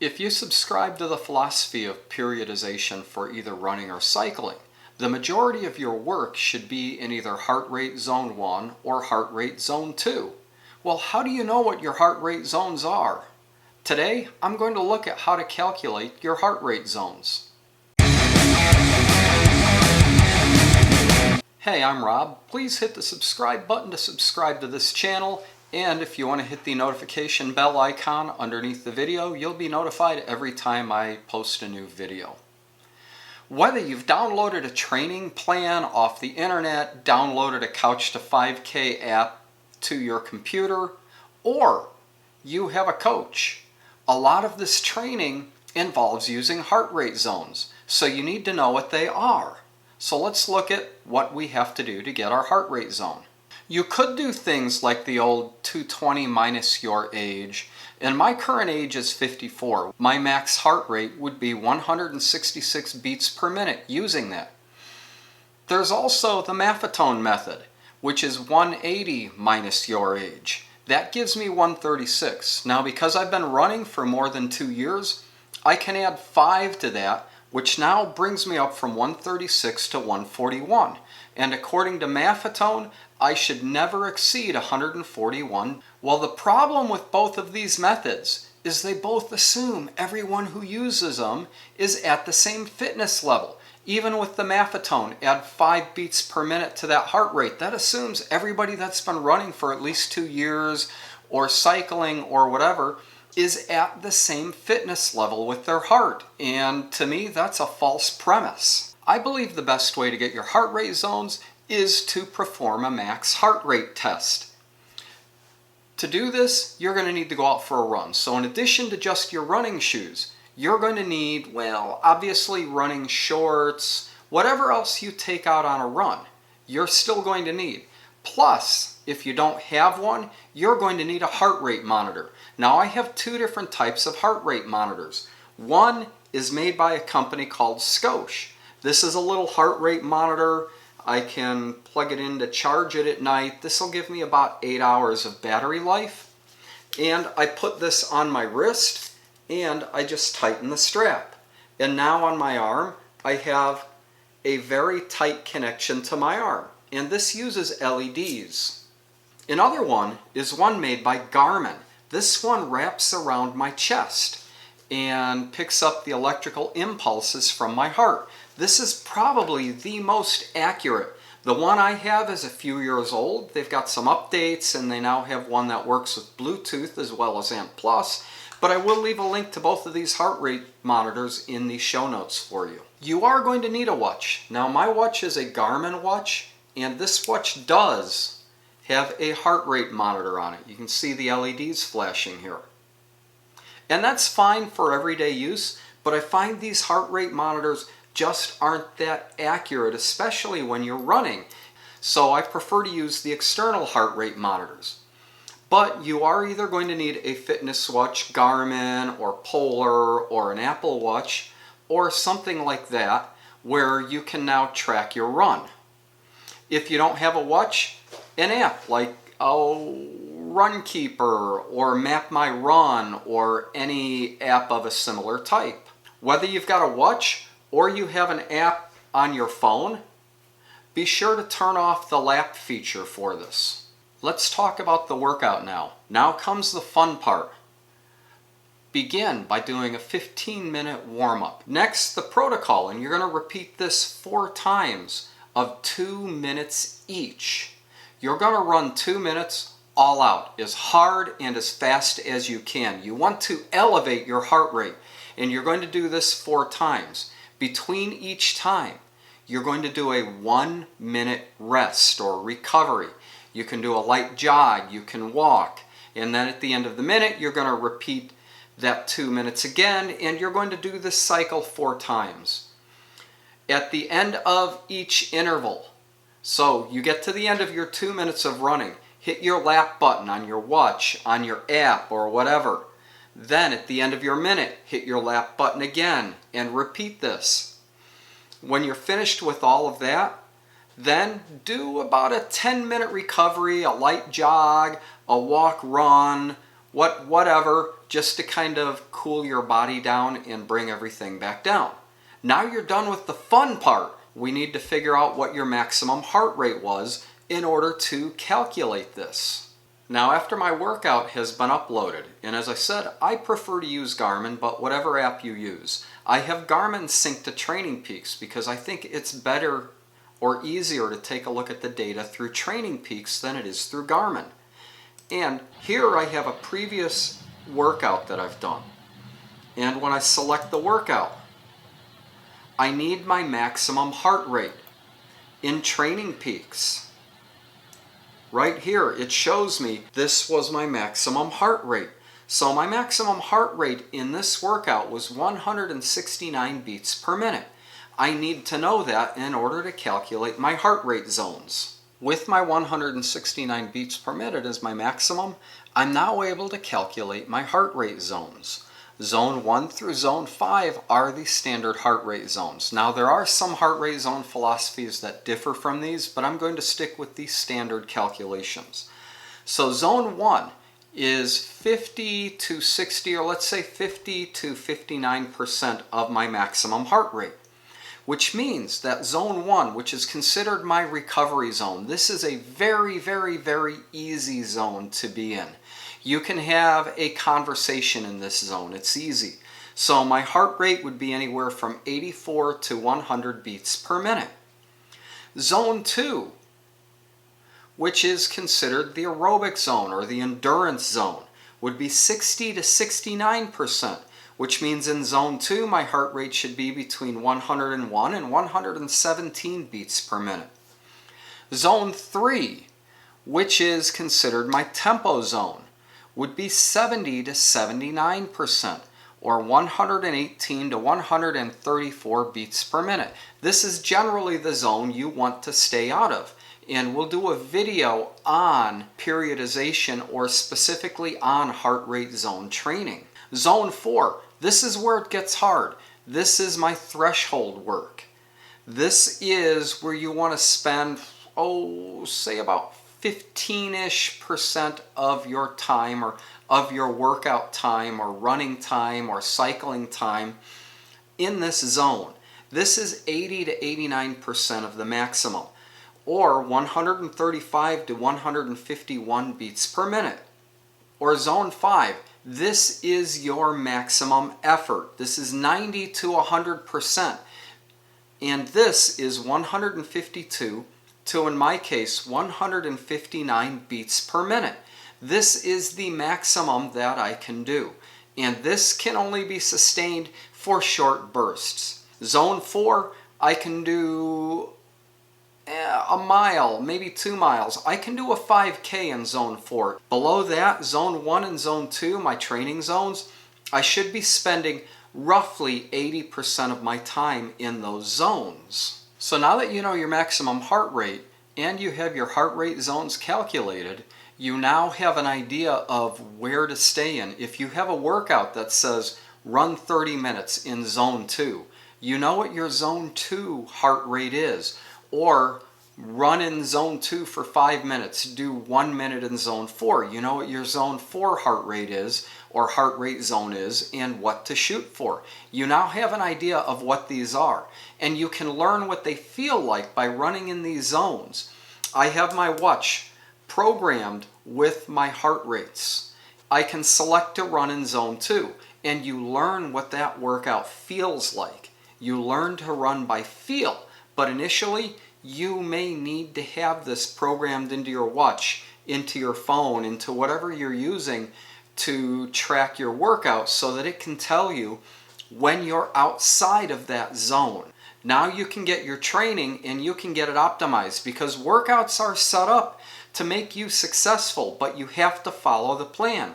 If you subscribe to the philosophy of periodization for either running or cycling, the majority of your work should be in either heart rate zone 1 or heart rate zone 2. Well, how do you know what your heart rate zones are? Today, I'm going to look at how to calculate your heart rate zones. Hey, I'm Rob. Please hit the subscribe button to subscribe to this channel, and if you want to hit the notification bell icon underneath the video, you'll be notified every time I post a new video. Whether you've downloaded a training plan off the internet, downloaded a Couch to 5K app to your computer, or you have a coach, a lot of this training involves using heart rate zones, so you need to know what they are. So let's look at what we have to do to get our heart rate zone. You could do things like the old 220 minus your age, and my current age is 54. My max heart rate would be 166 beats per minute using that. There's also the Maffetone method, which is 180 minus your age. That gives me 136. Now, because I've been running for more than 2 years, I can add 5 to that, which now brings me up from 136 to 141. And according to Maffetone, I should never exceed 141. Well, the problem with both of these methods is they both assume everyone who uses them is at the same fitness level. Even with the Maffetone, add 5 beats per minute to that heart rate. That assumes everybody that's been running for at least 2 years or cycling or whatever is at the same fitness level with their heart. And to me, that's a false premise. I believe the best way to get your heart rate zones is to perform a max heart rate test. To do this, you're going to need to go out for a run. So in addition to just your running shoes, you're going to need, well, obviously running shorts, whatever else you take out on a run, you're still going to need. Plus, if you don't have one, you're going to need a heart rate monitor. Now, I have 2 different types of heart rate monitors. One is made by a company called Scosche. This is a little heart rate monitor. I can plug it in to charge it at night. This will give me about 8 hours of battery life. And I put this on my wrist and I just tighten the strap. And now on my arm, I have a very tight connection to my arm. And this uses LEDs. Another one is one made by Garmin. This one wraps around my chest and picks up the electrical impulses from my heart. This is probably the most accurate. The one I have is a few years old. They've got some updates and they now have one that works with Bluetooth as well as ANT+. But I will leave a link to both of these heart rate monitors in the show notes for you. You are going to need a watch. Now, my watch is a Garmin watch, and this watch does have a heart rate monitor on it. You can see the LEDs flashing here. And that's fine for everyday use, but I find these heart rate monitors just aren't that accurate, especially when you're running. So I prefer to use the external heart rate monitors. But you are either going to need a fitness watch, Garmin or Polar or an Apple Watch or something like that where you can now track your run. If you don't have a watch, an app like Runkeeper or Map My Run or any app of a similar type. Whether you've got a watch or you have an app on your phone, be sure to turn off the lap feature for this. Let's talk about the workout now. Now comes the fun part. Begin by doing a 15-minute warm-up. Next, the protocol, and you're going to repeat this 4 times of 2 minutes each. You're going to run 2 minutes all out, as hard and as fast as you can. You want to elevate your heart rate, and you're going to do this 4 times. Between each time, you're going to do a 1-minute rest or recovery. You can do a light jog, you can walk, and then at the end of the minute, you're going to repeat that 2 minutes again, and you're going to do this cycle 4 times. At the end of each interval, so you get to the end of your 2 minutes of running, hit your lap button on your watch, on your app, or whatever. Then at the end of your minute, hit your lap button again and repeat this. When you're finished with all of that, then do about a 10-minute recovery, a light jog, a walk, run, whatever, just to kind of cool your body down and bring everything back down. Now you're done with the fun part. We need to figure out what your maximum heart rate was in order to calculate this. Now after my workout has been uploaded, and as I said, I prefer to use Garmin, but whatever app you use, I have Garmin synced to Training Peaks because I think it's better or easier to take a look at the data through Training Peaks than it is through Garmin. And here I have a previous workout that I've done. And when I select the workout, I need my maximum heart rate. In Training Peaks, right here, it shows me this was my maximum heart rate. So my maximum heart rate in this workout was 169 beats per minute. I need to know that in order to calculate my heart rate zones. With my 169 beats per minute as my maximum, I'm now able to calculate my heart rate zones. Zone 1 through Zone 5 are the standard heart rate zones. Now there are some heart rate zone philosophies that differ from these, but I'm going to stick with the standard calculations. So Zone 1 is 50 to 60, or let's say 50 to 59% of my maximum heart rate, which means that Zone 1, which is considered my recovery zone, this is a very, very, very easy zone to be in. You can have a conversation in this zone. It's easy. So my heart rate would be anywhere from 84 to 100 beats per minute. Zone 2, which is considered the aerobic zone or the endurance zone, would be 60 to 69%, which means in Zone 2 my heart rate should be between 101 and 117 beats per minute. Zone 3, which is considered my tempo zone, would be 70 to 79%, or 118 to 134 beats per minute. This is generally the zone you want to stay out of, and we'll do a video on periodization or specifically on heart rate zone training. Zone 4, this is where it gets hard. This is my threshold work. This is where you want to spend, say about 15-ish% of your time, or of your workout time or running time or cycling time in this zone. This is 80 to 89% of the maximum, or 135 to 151 beats per minute. Or Zone 5, this is your maximum effort. This is 90 to 100%, and this is 152 to, in my case, 159 beats per minute. This is the maximum that I can do, and this can only be sustained for short bursts. Zone 4, I can do a mile, maybe 2 miles. I can do a 5K in Zone 4. Below that, Zone 1 and Zone 2, my training zones, I should be spending roughly 80% of my time in those zones. So now that you know your maximum heart rate and you have your heart rate zones calculated, you now have an idea of where to stay in. If you have a workout that says run 30 minutes in Zone 2, you know what your Zone 2 heart rate is. Or run in Zone 2 for 5 minutes, do 1 minute in Zone 4. You know what your Zone 4 heart rate is, or heart rate zone is, and what to shoot for. You now have an idea of what these are, and you can learn what they feel like by running in these zones. I have my watch programmed with my heart rates. I can select to run in Zone 2, and you learn what that workout feels like. You learn to run by feel, but initially you may need to have this programmed into your watch, into your phone, into whatever you're using to track your workout, so that it can tell you when you're outside of that zone. Now you can get your training and you can get it optimized, because workouts are set up to make you successful, but you have to follow the plan.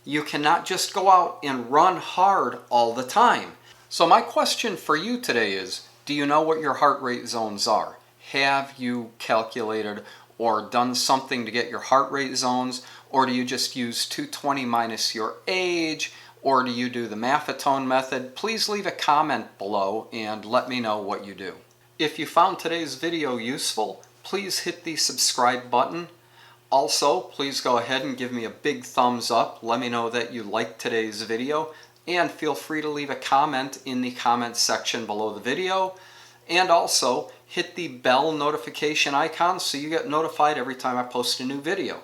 You cannot just go out and run hard all the time. So my question for you today is, do you know what your heart rate zones are? Have you calculated or done something to get your heart rate zones? Or do you just use 220 minus your age? Or do you do the Maffetone method? Please leave a comment below and let me know what you do. If you found today's video useful, please hit the subscribe button. Also, please go ahead and give me a big thumbs up. Let me know that you liked today's video, and feel free to leave a comment in the comments section below the video. And also, hit the bell notification icon so you get notified every time I post a new video.